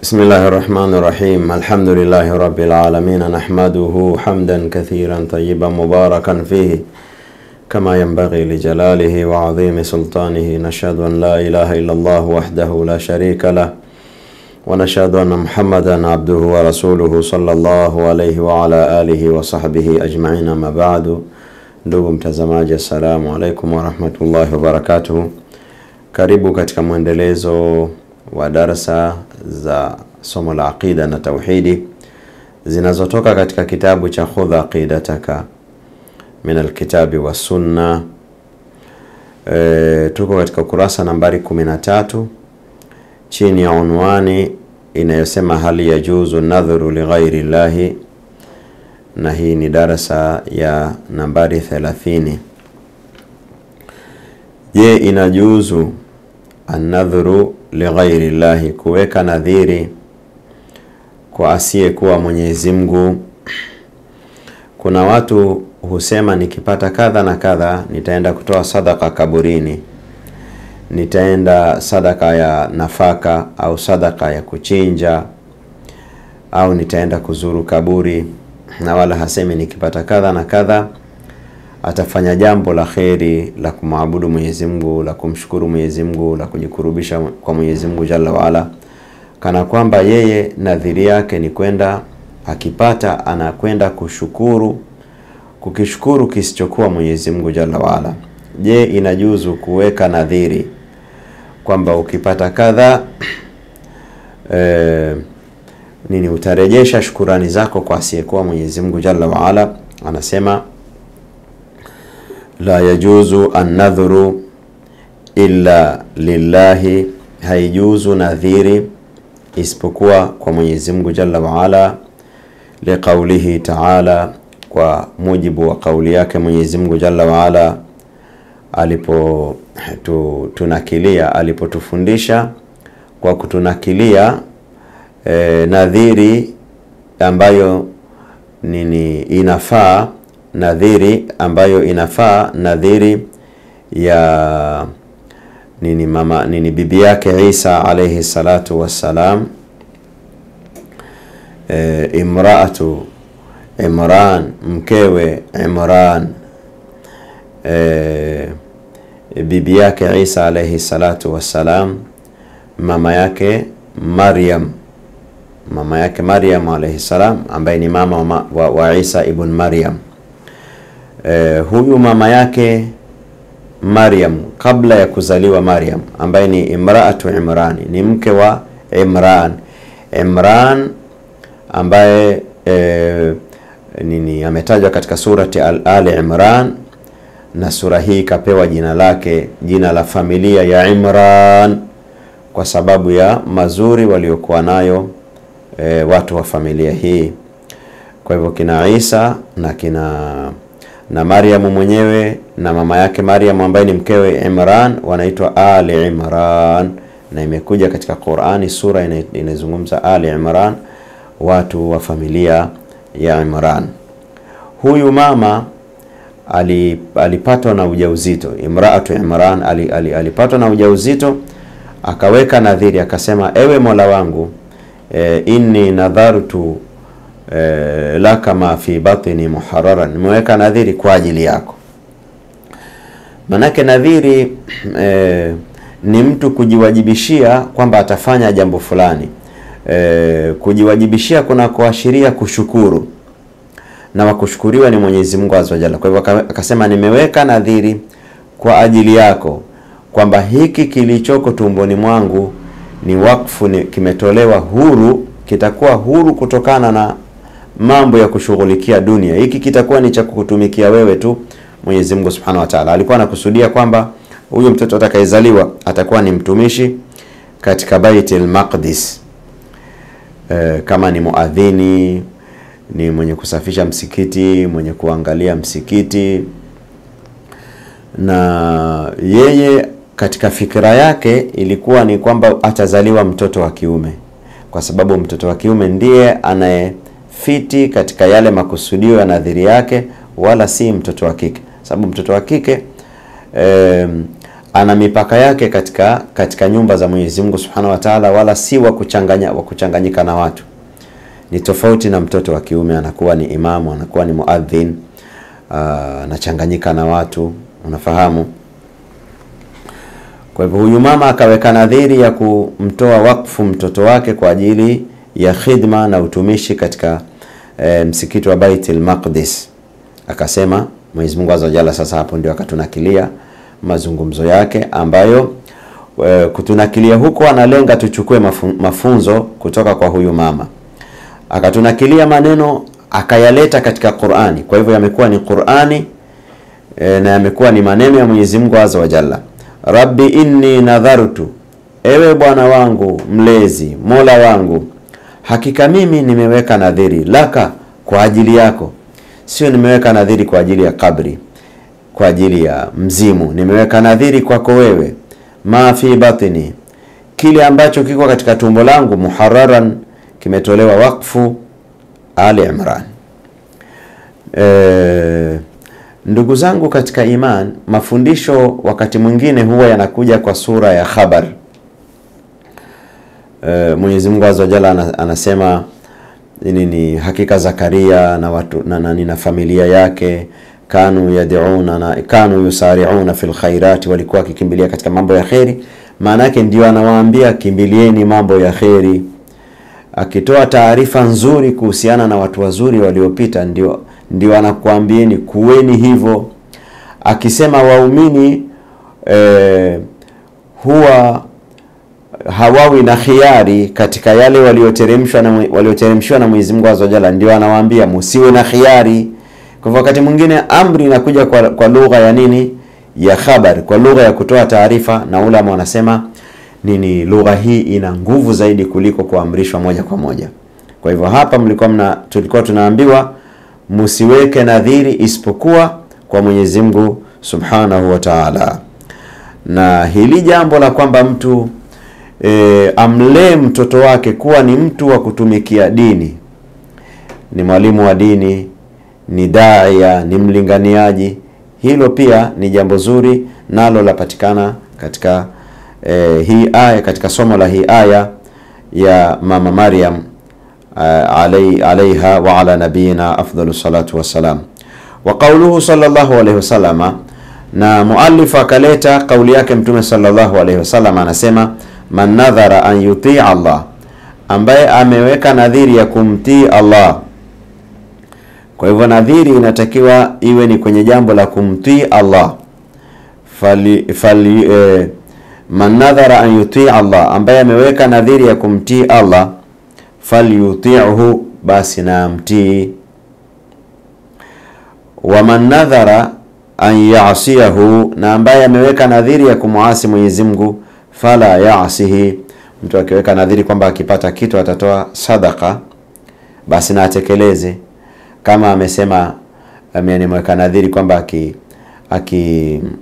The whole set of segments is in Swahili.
بسم الله الرحمن الرحيم. الحمد لله رب العالمين، نحمده حمدا كثيرا طيبا مباركا فيه كما ينبغي لجلاله وعظيم سلطانه. نشهد أن لا إله إلا الله وحده لا شريك له، ونشهد أن محمدا عبده ورسوله صلى الله عليه وعلى آله وصحبه أجمعين. ما بعد. Ndugu mtazamaji, assalamu alaikum wa rahmatullahi wa barakatuh. Karibu katika mwendelezo wa darasa za somo la aqida na tauhidi zinazotoka katika kitabu cha Khudh Aqidataka min alkitabi wa sunna. Tuko katika ukurasa nambari 13 chini ya unwani inayosema hali yajuzu nadhuru li ghairi llahi, na hii ni darasa ya nambari 30. Je, inajuzu an-nadhuru li ghairi llahi, kuweka nadhiri kwa asiye kuwa Mwenyezi Mungu? Kuna watu husema nikipata kadha na kadha nitaenda kutoa sadaka kaburini, nitaenda sadaka ya nafaka au sadaka ya kuchinja, au nitaenda kuzuru kaburi, na wala hasemi nikipata kadha na kadha atafanya jambo la kheri la kumaabudu Mwenyezi Mungu, la kumshukuru Mwenyezi Mungu, la kujikurubisha kwa Mwenyezi Mungu Jalla waala, kana kwamba yeye nadhiri yake ni kwenda akipata anakwenda kukishukuru kisichokuwa Mwenyezi Mungu Jalla waala. Je, inajuzu kuweka nadhiri kwamba ukipata kadha utarejesha shukurani zako kwa asiyekuwa Mwenyezi Mungu Jalla waala? Anasema la yajuzu an-nadhuru illa lillahi, haijuzu nadhiri isipokuwa kwa Mwenyezi Mungu Jalla waala, liqaulihi ta'ala, kwa mujibu wa kauli yake Mwenyezi Mungu Jalla waala alipotufundisha kwa kutunakilia nadhiri ambayo inafaa, nadhiri ya bibi yake Isa alayhi salatu wassalam, imraatu Imran, mkewe Imran, bibi yake Isa alayhi salatu wassalam, mama yake Maryam alayhi salam, ambaye ni mama wa Isa ibn Maryam. Huyu mama yake Maryam, kabla ya kuzaliwa Maryam, ambaye ni imraatu Imran, ni mke wa Imran ambaye ametajwa katika surati Ali Imran, na sura hii kapewa jina la familia ya Imran kwa sababu ya mazuri waliokuwa nayo watu wa familia hii. Kwa hivyo kina Isa na Maryam mwenyewe na mama yake Maryam ambaye ni mkewe Imran wanaitwa Ali Imran, na imekuja katika Qur'ani sura inazungumza Ali Imran, watu wa familia ya Imran. Huyu mama alipatwa na ujauzito, imraatu Imran alipatwa na ujauzito, akaweka nadhiri akasema, ewe Mola wangu, inni nadhartu laka ma fi batni muharraran, nimeweka nadhiri kwa ajili yako. Manake nadhiri ni mtu kujiwajibishia kwamba atafanya jambo fulani. Kujiwajibishia kuna kuashiria kushukuru, na wakushukuriwa ni Mwenyezi Mungu Azza wa Jalla. Kwa hivyo akasema nimeweka nadhiri kwa ajili yako kwamba hiki kilichoko tumboni mwangu ni wakfu, kimetolewa huru, kitakuwa huru kutokana na mambo ya kushughulikia dunia. Hiki kitakuwa ni cha kukutumikia wewe tu Mwenyezi Mungu Subhanahu wa Ta'ala. Alikuwa anakusudia kwamba huyu mtoto atakayezaliwa atakuwa ni mtumishi katika Baitul Maqdis, kama ni muadhini, ni mwenye kusafisha msikiti, mwenye kuangalia msikiti. Na yeye katika fikra yake ilikuwa ni kwamba atazaliwa mtoto wa kiume, kwa sababu mtoto wa kiume ndiye anayefiti katika yale makusudio ya nadhiri yake, wala si mtoto wa kike. Sababu mtoto wa kike ana mipaka yake katika nyumba za Mwenyezi Mungu Subhanahu wa Ta'ala, wala si wa kuchanganyika na watu. Ni tofauti na mtoto wa kiume, anakuwa ni imamu, anakuwa ni muadhin, anachanganyika na watu, unafahamu. Kwa hivyo huyu mama akaweka nadhiri ya kumtoa wakfu mtoto wake kwa ajili ya khidma na utumishi katika msikiti wa Baitul Maqdis. Akasema Mwenyezi Mungu Azza wa Jalla, sasa hapo ndio akatunakilia mazungumzo yake, ambayo kutunakilia huko analenga tuchukue mafunzo kutoka kwa huyu mama. Akatunakilia maneno akayaleta katika Qur'ani. Kwa hivyo yamekuwa ni Qur'ani na yamekuwa ni maneno ya Mwenyezi Mungu Azza wa Jalla. Rabbi inni nadhartu, ewe Bwana wangu mlezi, Mola wangu, hakika mimi nimeweka nadhiri, laka, kwa ajili yako. Sio nimeweka nadhiri kwa ajili ya kabri, kwa ajili ya mzimu. Nimeweka nadhiri kwako wewe, ma fi batni, kile ambacho kiko katika tumbo langu, muharraran, kimetolewa wakfu. Ali Imran. Ndugu zangu katika iman, mafundisho wakati mwingine huwa yanakuja kwa sura ya khabar. Mwenyezi Mungu Azza wa Jalla anasema ni hakika Zakaria na watu na familia yake kanu yusari'una fil khairat, walikuwa kikimbilia katika mambo ya khairi. Maana yake ndio anawaambia kimbilieni mambo ya khairi. Akitoa taarifa nzuri kuhusiana na watu wazuri waliopita, ndio anakuambieni kuweni hivyo. Akisema waumini huwa hawawi na khiari katika yale walioteremshwa na Mwenyezi Mungu Azza wa Jalla, ndio anawaambia msiwe na khiari. Kwa wakati mwingine amri inakuja kwa lugha ya nini? Ya khabar, kwa lugha ya kutoa taarifa, na ulama wanasema lugha hii ina nguvu zaidi kuliko kuamrishwa moja kwa moja. Kwa hivyo hapa tulikuwa tunaambiwa msiweke nadhiri isipokuwa kwa Mwenyezi Mungu Subhanahu wa Ta'ala. Na hili jambo la kwamba mtu amlee mtoto wake kuwa ni mtu wa kutumikia dini, ni mwalimu wa dini, ni daia, ni mlinganiaji, hilo pia ni jambo zuri, nalo lapatikana katika hii aya, katika somo la hii aya ya mama Maryam alaiha wa ala nabiyina afdalu salatu wassalam. Wa qawluhu sallallahu alayhi wasallama, na muallif akaleta kauli yake Mtume sallallahu alayhi wasallam, anasema man nadhara an yuti Allah, ambaye ameweka nadhiri ya kumtii Allah. Kwa hivyo nadhiri inatakiwa iwe ni kwenye jambo la kumtii Allah. Man nadhara an yuti Allah, ambaye ameweka nadhiri ya kumtii Allah, falyuti'hu, basi na mtii. Wa man nadhara an ya'siyahu, na ambaye ameweka nadhiri ya kumuasi Mwenyezi Mungu, fala ya'sihi, mtu akiweka nadhiri kwamba akipata kitu atatoa sadaka, basi na atekeleze. Kama amesema ameweka nadhiri kwamba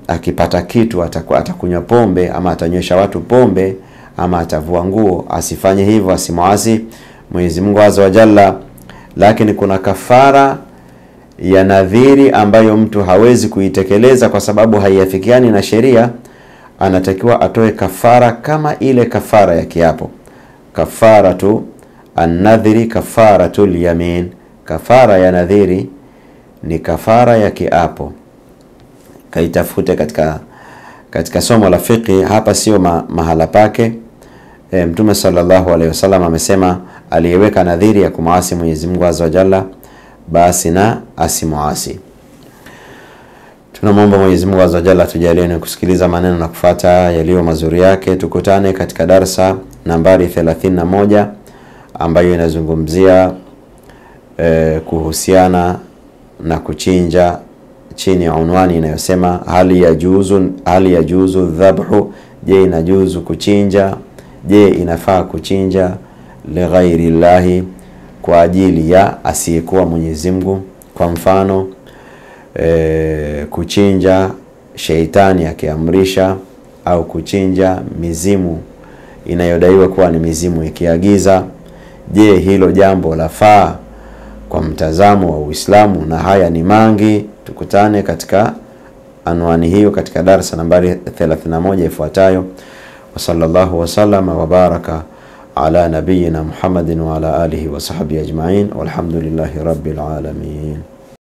akipata kitu atakunywa pombe, ama atanywesha watu pombe, ama atavua nguo, asifanye hivyo, asimuasi Mwenyezi Mungu Azza wa Jalla. Lakini kuna kafara ya nadhiri ambayo mtu hawezi kuitekeleza kwa sababu haiafikiani na sheria. Anatakiwa atoe kafara kama ile kafara ya kiapo. Kafaratu an-nadhiri kafaratul yamin, kafara ya nadhiri ni kafara ya kiapo. Kaitafute katika somo la fiqh, hapa sio mahala pake. Mtume sallallahu alaihi wasallam amesema aliyeweka nadhiri ya kumuasi Mwenyezi Mungu Azza wa Jalla, basi na asimuasi. Tunamwomba Mwenyezi Mungu Azza wa Jalla tujalie na kusikiliza maneno na kufuata yaliyo mazuri yake. Tukutane katika darsa nambari 31 ambayo inazungumzia kuhusiana na kuchinja, chini ya unwani inayosema hali yajuzu dhabhu, je inajuzu kuchinja, je inafaa kuchinja li ghairi llahi, kwa ajili ya asiyekuwa Mwenyezi Mungu. Kwa mfano kuchinja sheitani akiamrisha, au kuchinja mizimu inayodaiwa kuwa ni mizimu ikiagiza. Je, hilo jambo lafaa kwa mtazamo wa Uislamu? Na haya ni mangi. Tukutane katika anwani hiyo katika darasa nambari 31 ifuatayo. Wa sallallahu wa sallama wa baraka ala nabiyyina Muhammadin wa ala alihi wa sahbihi ajma'in walhamdulillahi rabbil alamin.